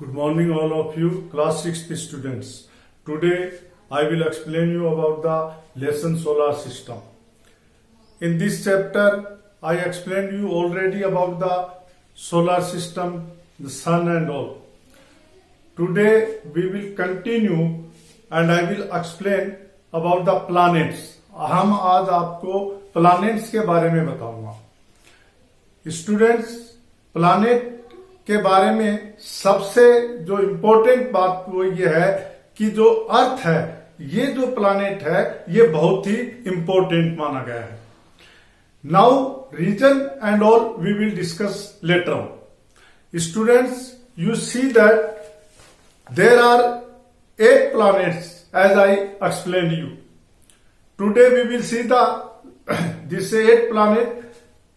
Good morning all of you, class 6th students. Today I will explain you about the lesson solar system. In this chapter I explained you already about the solar system, the sun and all. Today we will continue and I will explain about the planets. हम आज आपको planets के बारे में बताऊंगा. Students, planet के बारे में सबसे जो इम्पोर्टेंट बात वो ये है कि जो अर्थ है, ये जो प्लानेट है, ये बहुत ही इम्पोर्टेंट माना गया है. Now reason and all we will discuss later on. Students, you see that there are 8 planets as I explained you. Today we will see this 8 planet.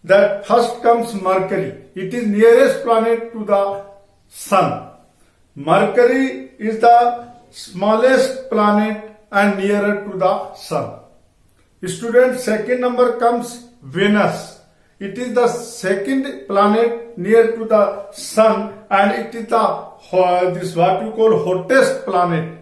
That first comes Mercury. It is nearest planet to the sun. Mercury is the smallest planet and nearer to the sun. Students, second number comes Venus. It is the second planet near to the sun and it is this what you call hottest planet.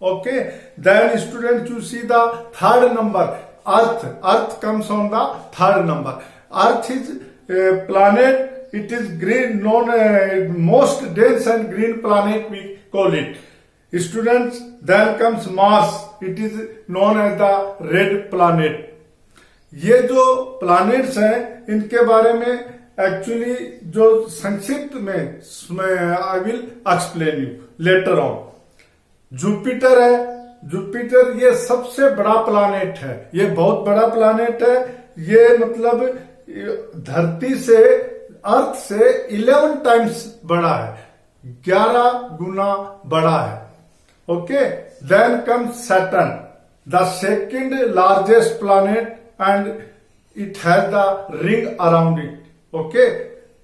Okay. Then students, you see the third number, Earth. Earth comes on the third number. Earth is a planet, it is green, most dense and green planet we call it. Students, then comes Mars, it is known as the red planet. ये जो planets हैं, इनके बारे में actually जो संक्षिप्त में I will explain you later on. Jupiter है, Jupiter ये सबसे बड़ा planet है, ये बहुत बड़ा planet है, ये मतलब धरती से अर्थ से 11 टाइम्स बड़ा है, 11 गुना बड़ा है. Okay. Then comes Saturn, the second largest planet and it has the ring around it. Okay.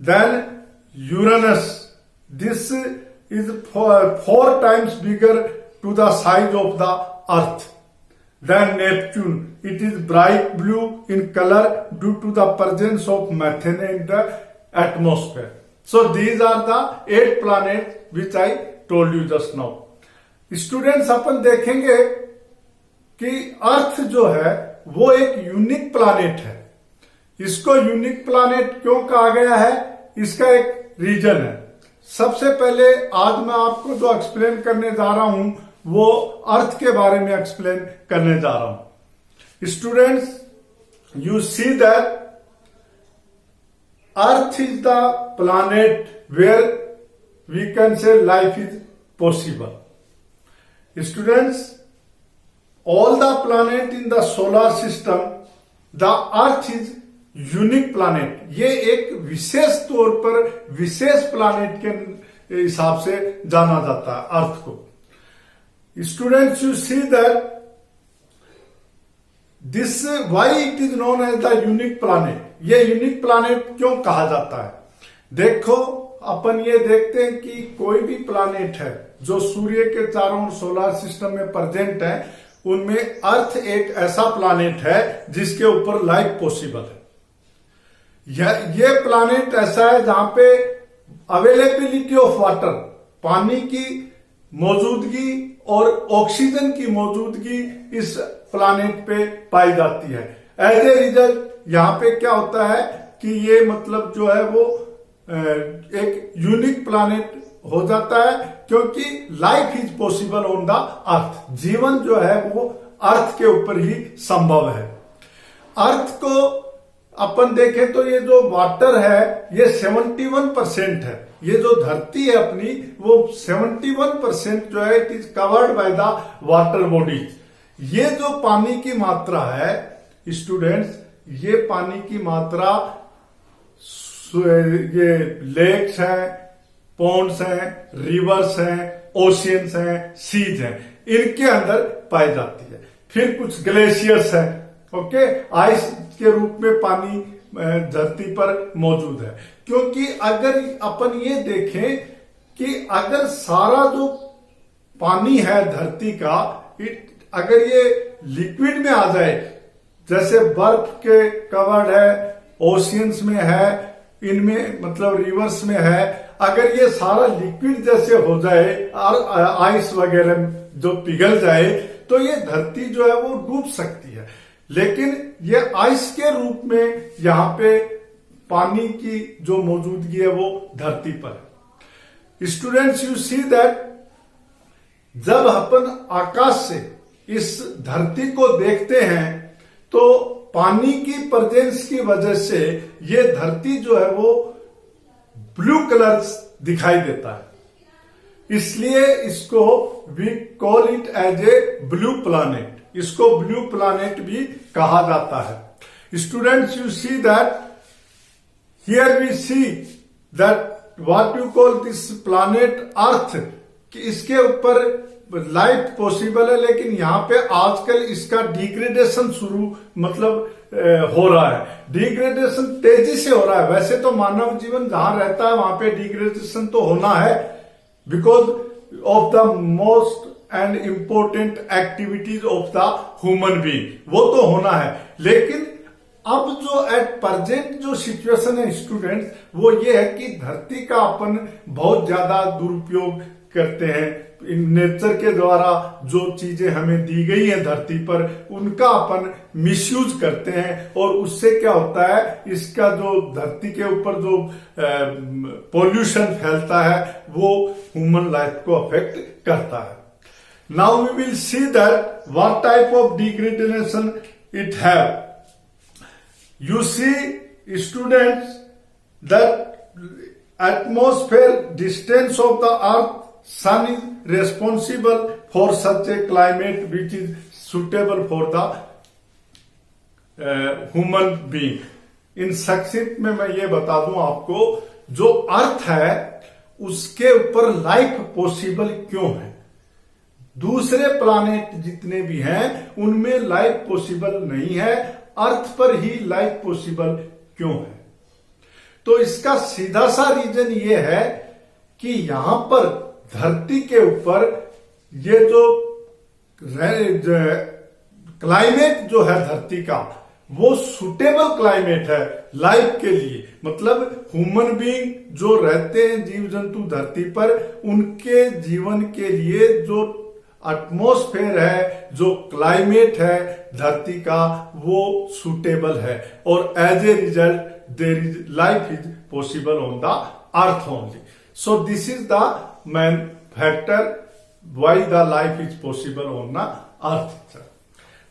Then Uranus, this is 4 times bigger to the size of the earth. Then Neptune, it is bright blue in color due to the presence of methane in the atmosphere. So these are the 8 planets which I told you just now. Students, अपन देखेंगे कि अर्थ जो है वो एक unique planet है. इसको unique planet क्यों कहा गया है, इसका एक रीजन है. सबसे पहले आज मैं आपको जो एक्सप्लेन करने जा रहा हूं वो अर्थ के बारे में एक्सप्लेन करने जा रहा हूं. Students, you see that earth is the planet where we can say life is possible. Students, all the planet in the solar system, the earth is unique planet. ये एक विशेष तौर पर विशेष प्लैनेट के हिसाब से जाना जाता है अर्थ को. Students, you see that this why it is known as the unique planet. ये यूनिक प्लैनेट क्यों कहा जाता है? देखो, अपन ये देखते हैं कि कोई भी प्लैनेट है जो सूर्य के चारों ओर सोलर सिस्टम में प्रेजेंट है, उनमें अर्थ एक ऐसा प्लैनेट है जिसके ऊपर लाइफ पॉसिबल है. ये प्लैनेट ऐसा है जहां पे अवेलेबिलिटी ऑफ वाटर, पानी की मौजूदगी और ऑक्सीजन की मौजूदगी इस प्लैनेट पे पाई जाती है. एज ए रिजल्ट यहां पे क्या होता है कि ये मतलब जो है वो एक यूनिक प्लैनेट हो जाता है क्योंकि life is possible on the अर्थ. जीवन जो है वो अर्थ के ऊपर ही संभव है. अर्थ को अपन देखें तो ये जो वाटर है ये 71% है. ये जो धरती है अपनी वो 71% जो है it is covered by the water bodies. ये जो पानी की मात्रा है स्टूडेंट्स, ये पानी की मात्रा ये लेक्स हैं, पॉन्ड्स हैं, रिवर्स हैं, ओशियंस हैं, सीज हैं, इनके अंदर पाई जाती है. फिर कुछ ग्लेशियर्स हैं. ओके. आइस के रूप में पानी धरती पर मौजूद है. क्योंकि अगर अपन ये देखें कि अगर सारा जो पानी है धरती का, अगर ये लिक्विड में आ जाए, जैसे बर्फ के कवर्ड है, ओशियंस में है, इनमें मतलब रिवर्स में है, अगर ये सारा लिक्विड जैसे हो जाए और आइस वगैरह जो पिघल जाए तो ये धरती जो है वो डूब सकती है, लेकिन ये आइस के रूप में यहाँ पे पानी की जो मौजूदगी है वो धरती पर है। स्टूडेंट्स, यू सी दैट जब अपन आकाश से इस धरती को देखते हैं तो पानी की प्रेजेंस की वजह से ये धरती जो है वो ब्लू कलर दिखाई देता है, इसलिए इसको we call it as a blue planet, इसको ब्लू प्लैनेट भी कहा जाता है। Students, you see that here we see that what you call this planet earth, कि इसके ऊपर लाइफ पॉसिबल है, लेकिन यहाँ पे आजकल इसका डिग्रेडेशन शुरू हो रहा है, डिग्रेडेशन तेजी से हो रहा है। वैसे तो मानव जीवन जहां रहता है वहां पे डिग्रेडेशन तो होना है, because of the most and important activities of the human being, वो तो होना है। लेकिन अब जो एट प्रेजेंट जो सिचुएशन है स्टूडेंट्स, वो ये है कि धरती का अपन बहुत ज्यादा दुरुपयोग करते हैं। नेचर के द्वारा जो चीजें हमें दी गई है धरती पर, उनका अपन मिसयूज करते हैं, और उससे क्या होता है, इसका जो धरती के ऊपर जो पोल्यूशन फैलता है वो ह्यूमन लाइफ को अफेक्ट करता है। Now we will see that what type of degradation it have. You see, students, that atmosphere distance of the earth sun is responsible for such a climate which is suitable for the human being. इन संक्षिप्त में मैं ये बता दूं आपको, जो अर्थ है उसके ऊपर लाइफ पॉसिबल क्यों है। दूसरे प्लैनेट जितने भी हैं उनमें लाइफ पॉसिबल नहीं है, अर्थ पर ही लाइफ पॉसिबल क्यों है। तो इसका सीधा सा रीजन ये है कि यहां पर धरती के ऊपर ये जो क्लाइमेट जो है धरती का, वो सुटेबल क्लाइमेट है लाइफ के लिए। मतलब ह्यूमन बीइंग जो रहते हैं, जीव जंतु धरती पर, उनके जीवन के लिए जो एटमॉस्फेयर है, जो क्लाइमेट है धरती का, वो सुटेबल है, और as a result there is life is possible on the earth only. So this is the main factor why the life is possible on the earth.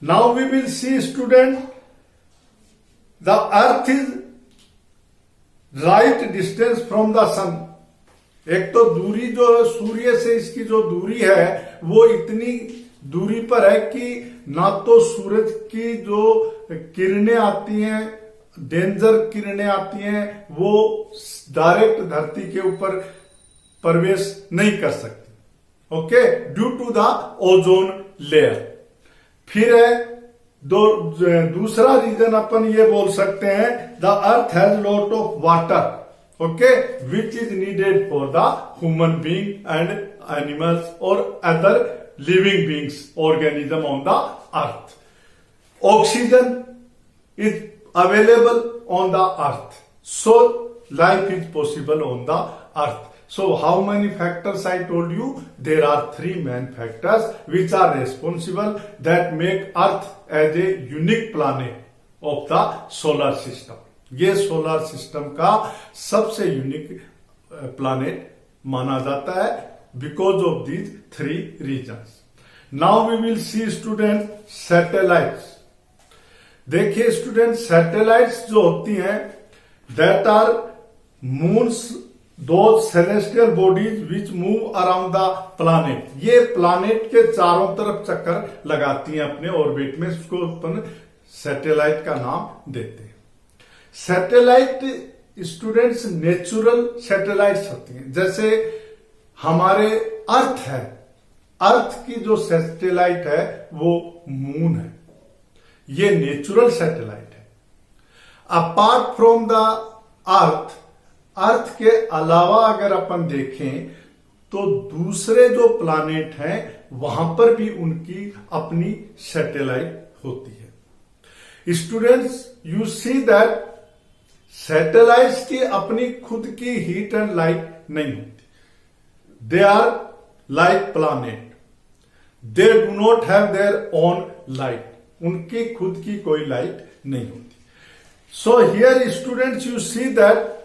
Now we will see student, the earth is right distance from the sun. एक तो दूरी जो सूर्य से इसकी जो दूरी है वो इतनी दूरी पर है कि ना तो सूरज की जो किरणें आती हैं, डेंजर किरणें आती हैं, वो डायरेक्ट धरती के ऊपर प्रवेश नहीं कर सकती, okay, due to the ozone layer. फिर है दूसरा रीजन अपन ये बोल सकते हैं, the earth has lot of water, okay, which is needed for the human being and animals or other living beings, organism on the earth. Oxygen is available on the earth, so life is possible on the earth. So how many factors I told you? There are 3 main factors which are responsible that make earth as a unique planet of the solar system. ये solar system का सबसे unique planet माना जाता है because of these 3 reasons. Now we will see student satellites. देखिए student, satellites जो होती हैं, that are moons, those celestial bodies which move around the planet. ये प्लैनेट के चारों तरफ चक्कर लगाती हैं अपने ऑर्बिट में, इसको अपन सैटेलाइट का नाम देते हैं। सैटेलाइट स्टूडेंट्स नेचुरल सैटेलाइट्स होती हैं, जैसे हमारे अर्थ है, अर्थ की जो सैटेलाइट है वो मून है, ये नेचुरल सैटेलाइट है। अपार्ट फ्रॉम द अर्थ, अर्थ के अलावा अगर अपन देखें तो दूसरे जो प्लैनेट हैं वहां पर भी उनकी अपनी सैटेलाइट होती है। Students, you see that satellites की अपनी खुद की हीट एंड लाइट नहीं होती। They are like planet, they do not have their own light, उनकी खुद की कोई लाइट नहीं होती। So here students you see that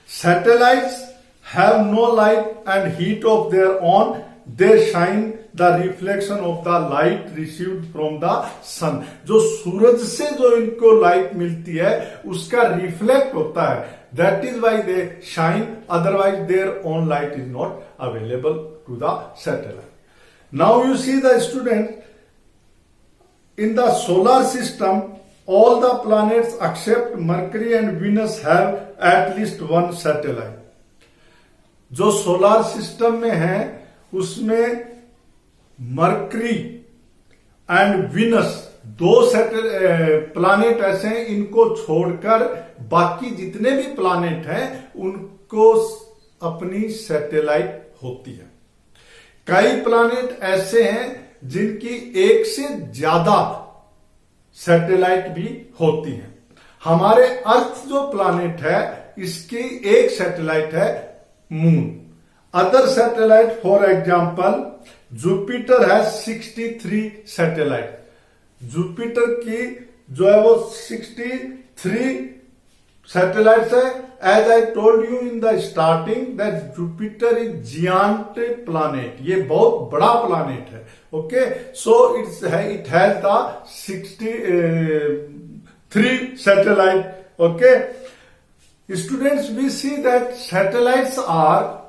satellites have no light and heat of their own, they shine the reflection of the light received from the sun। जो सूरज से जो इनको लाइट मिलती है उसका रिफ्लेक्ट होता है, that is why they shine, otherwise their own light is not available to the satellite। Now you see the student, in the solar system all the planets except Mercury and Venus have at least one satellite। जो solar system में है उसमें mercury and Venus दो planet ऐसे हैं, इनको छोड़कर बाकी जितने भी प्लानेट हैं उनको अपनी सैटेलाइट होती है। कई प्लानेट ऐसे हैं जिनकी एक से ज्यादा सैटेलाइट भी होती है। हमारे अर्थ जो प्लानेट है इसकी एक सैटेलाइट है moon. Other satellite for example Jupiter है 63 सैटेलाइट। जुपिटर की जो है वो 63 सैटेलाइट्स है। As I told you in the starting that Jupiter is giant planet, ये बहुत बड़ा प्लानेट है। Okay, so it has the 63 satellite. Okay students, we see that satellites are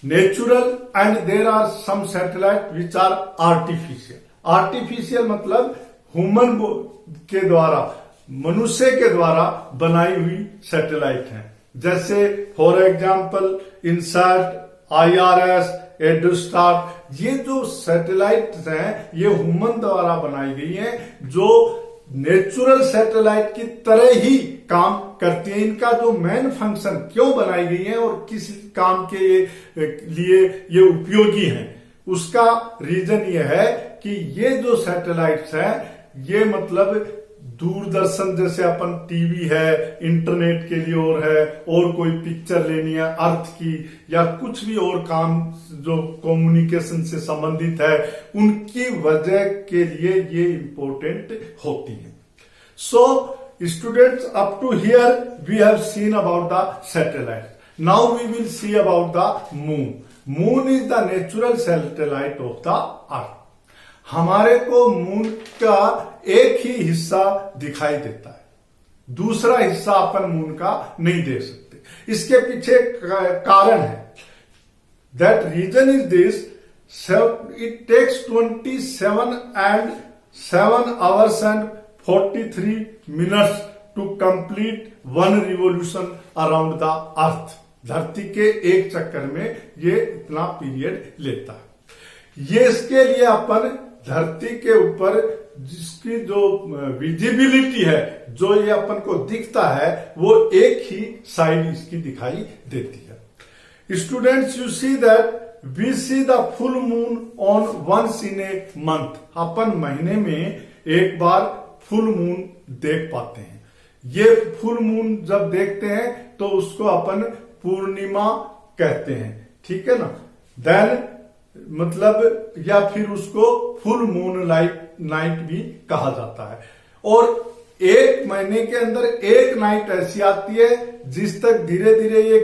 natural and there are some satellites which are artificial। artificial मतलब human के द्वारा, मनुष्य के द्वारा बनाई हुई सैटेलाइट हैं। जैसे फॉर एग्जांपल इनसैट, IRS, एडोस्टार, ये जो सैटेलाइट हैं ये ह्यूमन द्वारा बनाई गई हैं, जो नेचुरल सैटेलाइट की तरह ही काम करती है। इनका जो मेन फंक्शन क्यों बनाई गई है और किस काम के लिए ये उपयोगी हैं, उसका रीजन ये है कि ये जो सैटेलाइट्स हैं ये मतलब दूरदर्शन जैसे अपन टीवी है, इंटरनेट के लिए और है, और कोई पिक्चर लेनी है अर्थ की या कुछ भी और काम जो कम्युनिकेशन से संबंधित है, उनकी वजह के लिए ये इंपॉर्टेंट होती है। सो students, up to here we have seen about the satellite। now we will see about the moon। moon is the natural satellite of the earth। हमारे को मून का एक ही हिस्सा दिखाई देता है, दूसरा हिस्सा अपन मून का नहीं देख सकते। इसके पीछे कारण है। That reason is this, it takes 27 and 7 hours and 43 minutes to complete one revolution around the earth। धरती के एक चक्कर में ये इतना पीरियड लेता है। ये इसके लिए अपन धरती के ऊपर जिसकी जो विजिबिलिटी है, जो ये अपन को दिखता है, वो एक ही साइड इसकी दिखाई देती है। Students, you see that we see the full moon on once in a month. अपन महीने में एक बार फुल मून देख पाते हैं। ये फुल मून जब देखते हैं तो उसको अपन पूर्णिमा कहते हैं, ठीक है ना। देन मतलब या फिर उसको फुल मून नाइट भी कहा जाता है। और एक महीने के अंदर एक नाइट ऐसी आती है जिस तक धीरे धीरे ये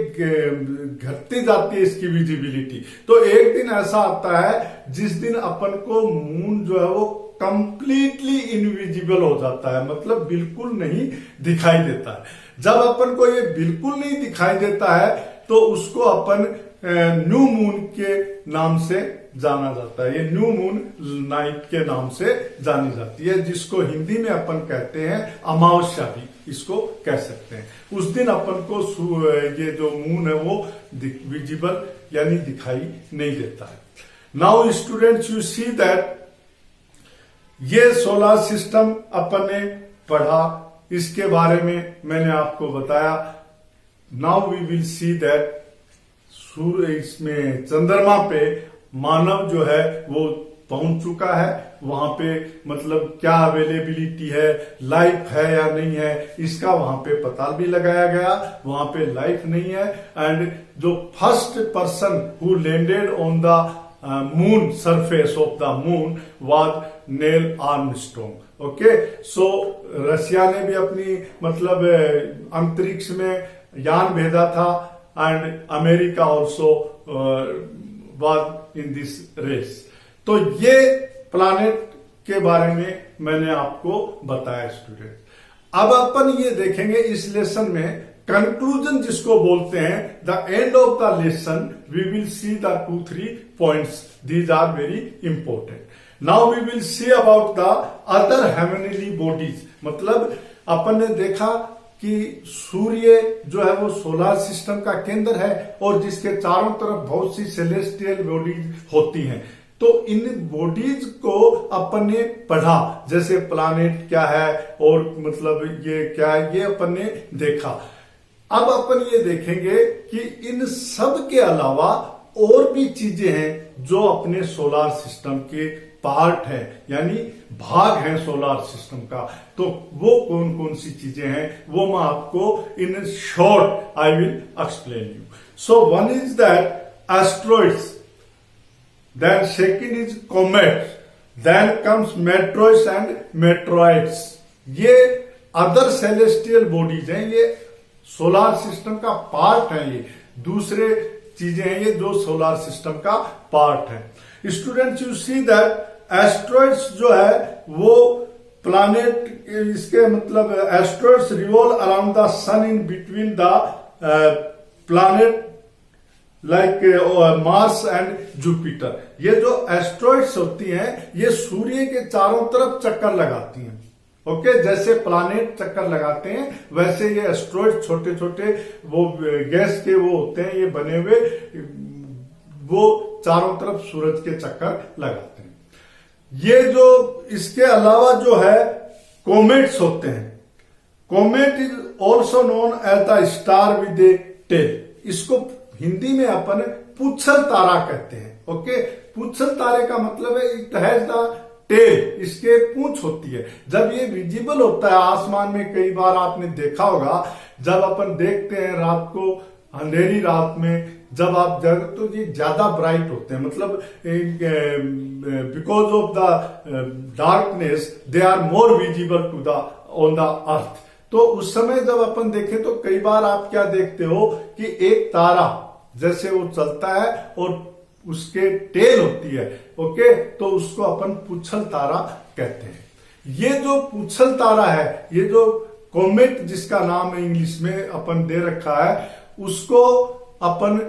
घटती जाती है इसकी विजिबिलिटी। तो एक दिन ऐसा आता है जिस दिन अपन को मून जो है वो कंप्लीटली इनविजिबल हो जाता है, मतलब बिल्कुल नहीं दिखाई देता है। जब अपन को ये बिल्कुल नहीं दिखाई देता है तो उसको अपन न्यू मून के नाम से जाना जाता है। ये न्यू मून नाइट के नाम से जानी जाती है, जिसको हिंदी में अपन कहते हैं अमावस्या भी इसको कह सकते हैं। उस दिन अपन को ये जो मून है वो विजिबल यानी दिखाई नहीं देता है। Now students, you see that ये सोलर सिस्टम अपन ने पढ़ा, इसके बारे में मैंने आपको बताया। Now we will see that सूर्य इसमें चंद्रमा पे मानव जो है वो पहुंच चुका है, वहां पे मतलब क्या अवेलेबिलिटी है, लाइफ है या नहीं है, इसका वहां पे पता भी लगाया गया, वहां पे लाइफ नहीं है। एंड जो first person who landed on the moon surface of the moon was Neil Armstrong. Okay, so Russia ने भी अपनी मतलब अंतरिक्ष में यान भेजा था, and America also was in this race. तो ये प्लैनेट के बारे में मैंने आपको बताया स्टूडेंट। अब अपन ये देखेंगे इस लेसन में कंक्लूजन जिसको बोलते हैं, the end of the lesson we will see the 2-3 points, these are very important. Now we will see about the other heavenly bodies. मतलब अपन ने देखा कि सूर्य जो है वो सोलर सिस्टम का केंद्र है और जिसके चारों तरफ बहुत सी सेलेस्टियल बॉडीज होती हैं। तो इन बॉडीज को अपन ने पढ़ा, जैसे प्लैनेट क्या है और मतलब ये क्या है, ये अपन ने देखा। अब अपन ये देखेंगे कि इन सब के अलावा और भी चीजें हैं जो अपने सोलर सिस्टम के पार्ट है, यानी भाग है सोलर सिस्टम का। तो वो कौन कौन सी चीजें हैं वो मैं आपको in short I will explain you. So one is that asteroids, then second is comets, then comes meteoroids and meteoroids। ये अदर सेलेस्टियल बॉडीज हैं, ये सोलर सिस्टम का पार्ट है, ये दूसरे चीजें हैं ये जो सोलर सिस्टम का पार्ट है। Students you see that asteroids जो है वो प्लैनेट, इसके मतलब asteroids revolve around the sun in between the planet like Mars and Jupiter. ये जो एस्ट्रॉइड्स होती हैं ये सूर्य के चारों तरफ चक्कर लगाती हैं। ओके, जैसे प्लैनेट चक्कर लगाते हैं वैसे ये एस्ट्रॉइड छोटे छोटे वो गैस के वो होते हैं, ये बने हुए, वो चारों तरफ सूरज के चक्कर लगाते हैं। ये जो इसके अलावा जो है कोमेट्स होते हैं। Comet is also known as the star with a tail. इसको हिंदी में अपन पुच्छल तारा कहते हैं। ओके, पुच्छल तारे का मतलब है इट हैज द टेल, इसके पूंछ होती है। जब ये विजिबल होता है आसमान में, कई बार आपने देखा होगा जब अपन देखते हैं रात को, अंधेरी रात में जब आप तो ये ज्यादा ब्राइट होते हैं, मतलब because of the darkness they are more visible to the on the earth. तो उस समय जब अपन देखें तो कई बार आप क्या देखते हो कि एक तारा जैसे वो चलता है और उसके टेल होती है। ओके, तो उसको अपन पुच्छल तारा कहते हैं। ये जो पुच्छल तारा है, ये जो कोमेट जिसका नाम है इंग्लिश में अपन दे रखा है, उसको अपन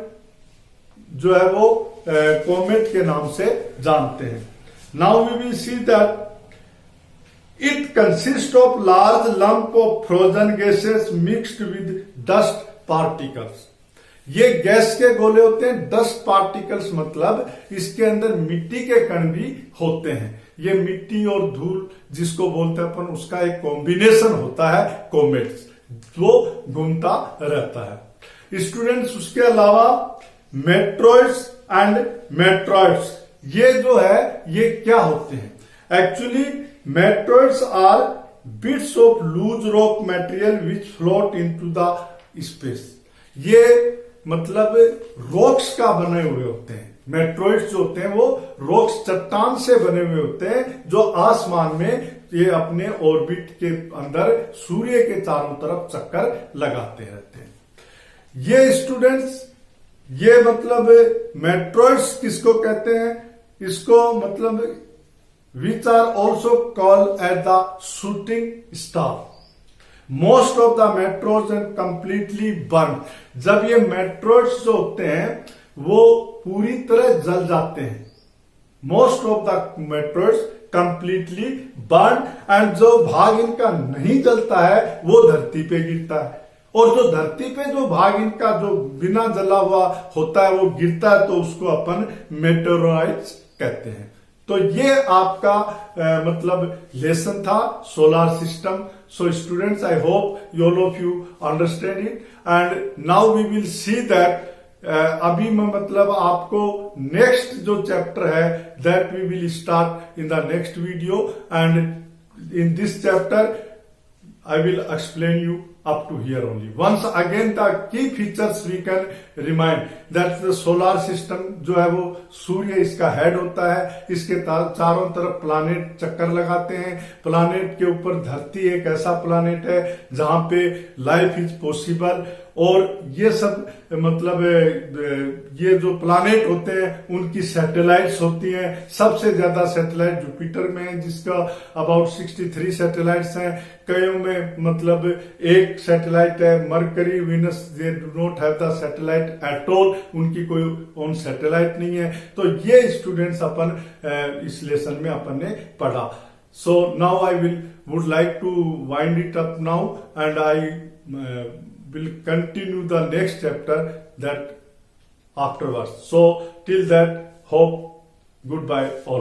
जो है वो कोमेट के नाम से जानते हैं। Now we will see that it consist of large lump of frozen gases mixed with dust particles. ये गैस के गोले होते हैं, डस्ट पार्टिकल्स मतलब इसके अंदर मिट्टी के कण भी होते हैं। ये मिट्टी और धूल जिसको बोलते हैं अपन, उसका एक कॉम्बिनेशन होता है कोमेट्स, वो घूमता रहता है। स्टूडेंट्स उसके अलावा मेट्रॉइड्स एंड मेट्रॉइड्स, ये जो है ये क्या होते हैं? Actually meteoroids are bits of loose rock material which float into the space. ये मतलब रॉक्स का बने हुए होते हैं। मेट्रॉइड्स जो होते हैं वो रॉक्स, चट्टान से बने हुए होते हैं जो आसमान में ये अपने ऑर्बिट के अंदर सूर्य के चारों तरफ चक्कर लगाते रहते हैं। ये स्टूडेंट्स, ये मतलब मेट्रॉइड्स किसको कहते हैं? इसको मतलब which are also called at the shooting star. Most of the meteoroids and completely burn. जब ये मेट्रोइड्स जो होते हैं वो पूरी तरह जल जाते हैं। Most of the meteoroids completely burn, and जो भाग इनका नहीं जलता है वो धरती पे गिरता है। और जो धरती पे जो भाग इनका जो बिना जला हुआ होता है वो गिरता है, तो उसको अपन मेटेरोइड्स कहते हैं। तो ये आपका मतलब लेसन था solar system. So students, I hope all of you understand it, and now we will see that अभी मैं मतलब आपको नेक्स्ट जो चैप्टर है that we will start in the next video, and in this chapter I will explain you up to here only. Once again the key features we can remind that the solar system जो है वो सूर्य इसका head होता है, इसके चारों तरफ planet चक्कर लगाते हैं। प्लानेट के ऊपर धरती एक ऐसा प्लानेट है जहां पे लाइफ इज पॉसिबल, और ये सब मतलब ये जो प्लानेट होते हैं उनकी सैटेलाइट्स होती हैं। सबसे ज्यादा सैटेलाइट जुपिटर में है जिसका अबाउट 63 सैटेलाइट्स हैं। कईयों में मतलब एक सैटेलाइट है। Mercury, Venus they do not have the satellite at all, उनकी कोई ओन सैटेलाइट नहीं है। तो ये स्टूडेंट्स अपन इस लेसन में अपन ने पढ़ा। So now I would like to wind it up now, and I will continue the next chapter that afterwards. So till that, hope, goodbye all.